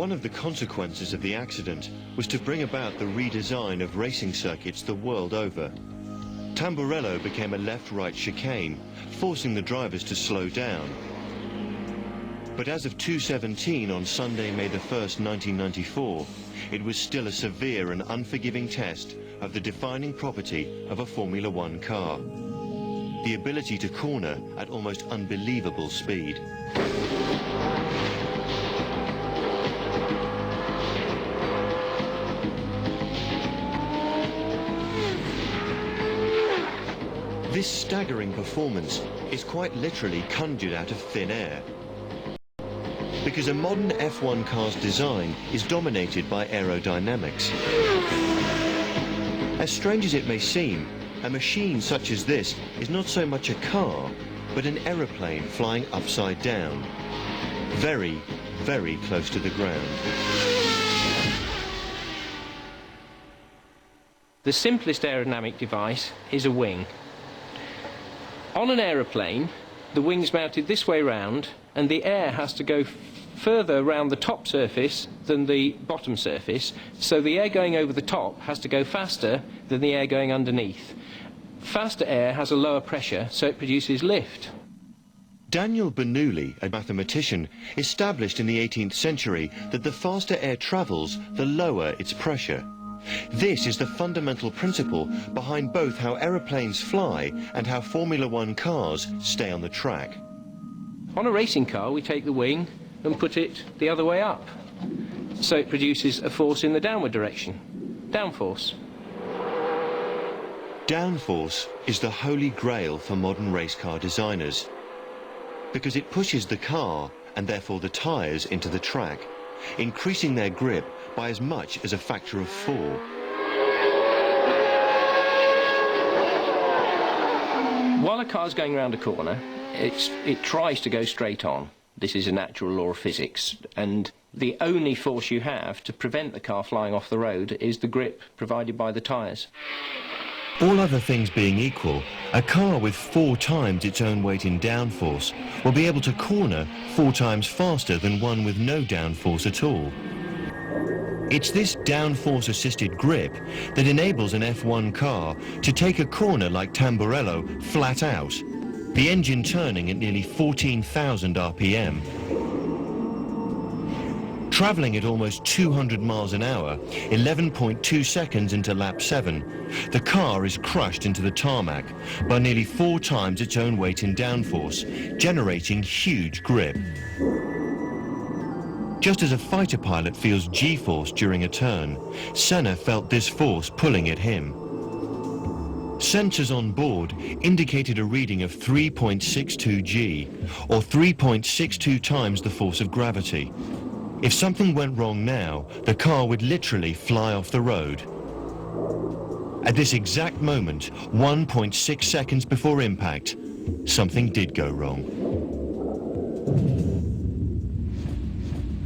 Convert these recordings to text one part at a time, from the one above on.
One of the consequences of the accident was to bring about the redesign of racing circuits the world over. Tamburello became a left-right chicane, forcing the drivers to slow down. But as of 2:17 on Sunday, May the 1st, 1994, it was still a severe and unforgiving test of the defining property of a Formula One car: the ability to corner at almost unbelievable speed. This staggering performance is quite literally conjured out of thin air, because a modern F1 car's design is dominated by aerodynamics. As strange as it may seem, a machine such as this is not so much a car, but an aeroplane flying upside down, very, very close to the ground. The simplest aerodynamic device is a wing. On an aeroplane, the wing's mounted this way round, and the air has to go further around the top surface than the bottom surface, so the air going over the top has to go faster than the air going underneath. Faster air has a lower pressure, so it produces lift. Daniel Bernoulli, a mathematician, established in the 18th century that the faster air travels, the lower its pressure. This is the fundamental principle behind both how aeroplanes fly and how Formula One cars stay on the track. On a racing car, we take the wing and put it the other way up, so it produces a force in the downward direction, downforce. Downforce is the holy grail for modern race car designers, because it pushes the car, and therefore the tyres, into the track, increasing their grip by as much as a factor of 4. While a car's going around a corner, it tries to go straight on. This is a natural law of physics, and the only force you have to prevent the car flying off the road is the grip provided by the tyres. All other things being equal, a car with 4 times its own weight in downforce will be able to corner 4 times faster than one with no downforce at all. It's this downforce-assisted grip that enables an F1 car to take a corner like Tamburello flat out, the engine turning at nearly 14,000 RPM. Travelling at almost 200 miles an hour, 11.2 seconds into lap 7, the car is crushed into the tarmac by nearly 4 times its own weight in downforce, generating huge grip. Just as a fighter pilot feels G-force during a turn, Senna felt this force pulling at him. Sensors on board indicated a reading of 3.62 G, or 3.62 times the force of gravity. If something went wrong now, the car would literally fly off the road. At this exact moment, 1.6 seconds before impact, something did go wrong.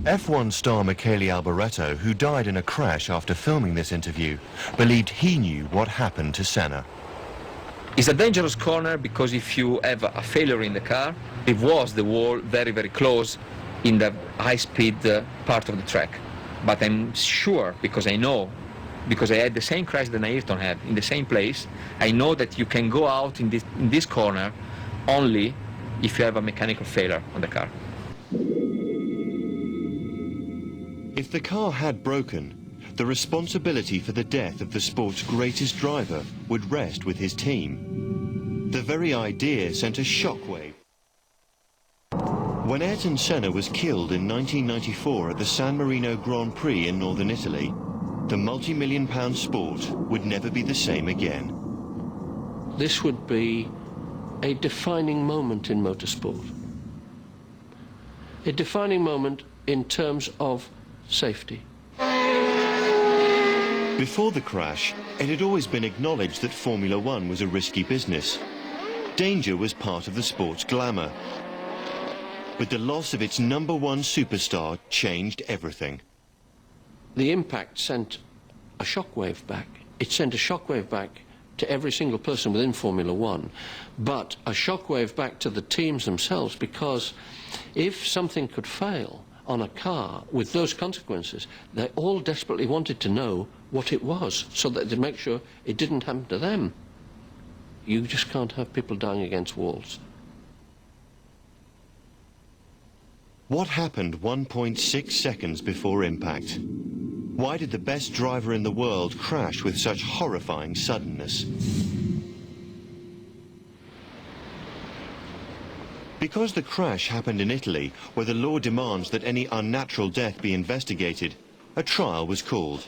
F1 star Michele Alboreto, who died in a crash after filming this interview, believed he knew what happened to Senna. It's a dangerous corner because if you have a failure in the car, it was the wall very, very close in the high-speed part of the track. But I'm sure, because I know, because I had the same crash that Ayrton had in the same place, I know that you can go out in this corner only if you have a mechanical failure on the car. If the car had broken, the responsibility for the death of the sport's greatest driver would rest with his team. The very idea sent a shockwave. When Ayrton Senna was killed in 1994 at the San Marino Grand Prix in northern Italy, the multi-million-pound sport would never be the same again. This would be a defining moment in motorsport. A defining moment in terms of safety. Before the crash, it had always been acknowledged that Formula One was a risky business. Danger was part of the sport's glamour. But the loss of its #1 superstar changed everything. The impact sent a shockwave back. It sent a shockwave back to every single person within Formula One, but a shockwave back to the teams themselves, because if something could fail, on a car with those consequences, they all desperately wanted to know what it was so that they'd make sure it didn't happen to them. You just can't have people dying against walls. What happened 1.6 seconds before impact? Why did the best driver in the world crash with such horrifying suddenness? Because the crash happened in Italy, where the law demands that any unnatural death be investigated, a trial was called.